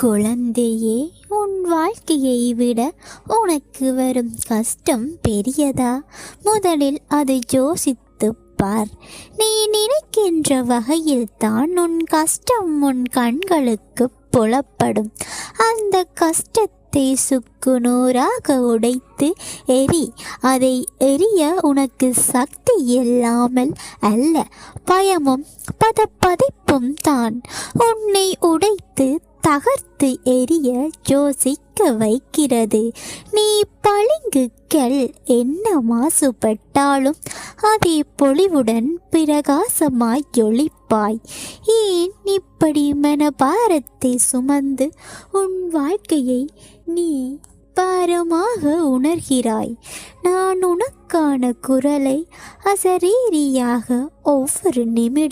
குழந்தையே, உன் வாழ்க்கையை விட உனக்கு வரும் கஷ்டம் பெரியதா? முதலில் அதை யோசித்துப் பார். நீ நினைக்கின்ற வகையில் தான் உன் கஷ்டம் உன் கண்களுக்கு புலப்படும். அந்த கஷ்டத்தை சுக்கு நூறாக உடைத்து எரி. அதை எரிய உனக்கு சக்தி இல்லாமல் அல்ல, பயமும் பதப்பதைப்பும் தான் உன்னை உடைத்து தகர்த்து எரிய யோசிக்க வைக்கிறது. நீ பளிங்குகள் என்ன மாசுபட்டாலும் அதே பொலிவுடன் பிரகாசமாய் ஒளிப்பாய். ஏன் இப்படி மனபாரத்தை சுமந்து உன் வாழ்க்கையை நீ பாரமாக உணர்கிறாய்? நான் உனக்கான குரலை அசரீரியாக ஒவ்வொரு நிமிடம்